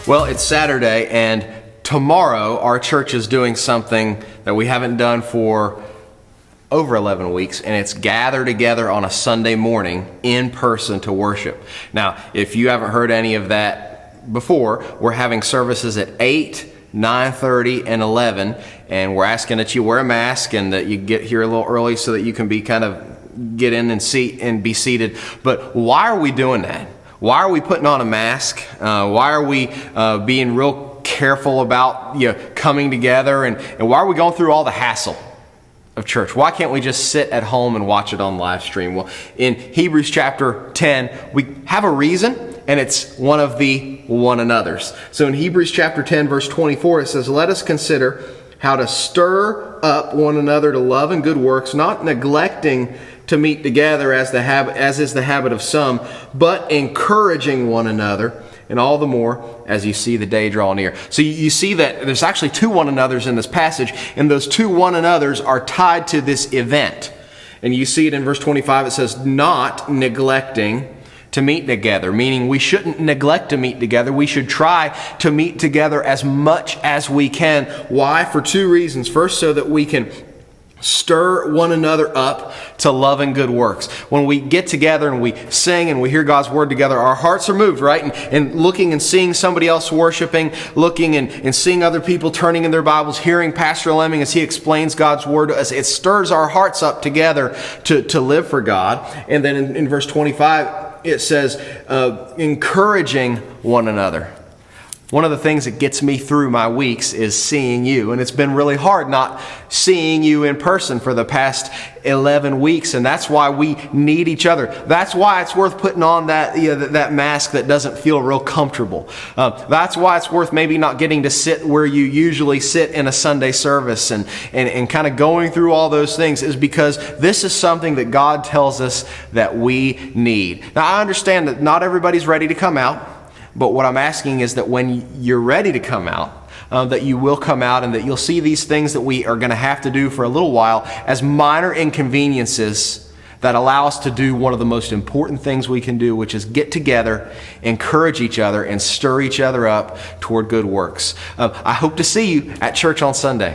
Well, it's Saturday, and tomorrow our church is doing something that we haven't done for over 11 weeks, and it's gather together on a Sunday morning in person to worship. Now, if you haven't heard any of that before, we're having services at 8, 9:30, and 11, and we're asking that you wear a mask and that you get here a little early so that you can be kind of get in and be seated. But why are we doing that? Why are we putting on a mask? Why are we being real careful about coming together? And why are we going through all the hassle of church? Why can't we just sit at home and watch it on live stream? Well, in Hebrews chapter 10, we have a reason, and it's one of the one another's. So in Hebrews chapter 10, verse 24, it says, "Let us consider how to stir up one another to love and good works, not neglecting to meet together as is the habit of some, but encouraging one another, and all the more as you see the day draw near." So you see that there's actually two one another's in this passage, and those two one another's are tied to this event. And you see it in verse 25, it says, "Not neglecting to meet together," meaning we shouldn't neglect to meet together. We should try to meet together as much as we can. Why? For two reasons. First, so that we can stir one another up to love and good works. When we get together and we sing and we hear God's word together, our hearts are moved, right? And looking and seeing somebody else worshiping, looking and seeing other people turning in their Bibles, hearing Pastor Lemming as he explains God's word to us, it stirs our hearts up together to live for God. And then in verse 25, it says, encouraging one another. One of the things that gets me through my weeks is seeing you. And it's been really hard not seeing you in person for the past 11 weeks. And that's why we need each other. That's why it's worth putting on that mask that doesn't feel real comfortable. That's why it's worth maybe not getting to sit where you usually sit in a Sunday service and kind of going through all those things, is because this is something that God tells us that we need. Now, I understand that not everybody's ready to come out. But what I'm asking is that when you're ready to come out, that you will come out and that you'll see these things that we are going to have to do for a little while as minor inconveniences that allow us to do one of the most important things we can do, which is get together, encourage each other, and stir each other up toward good works. I hope to see you at church on Sunday.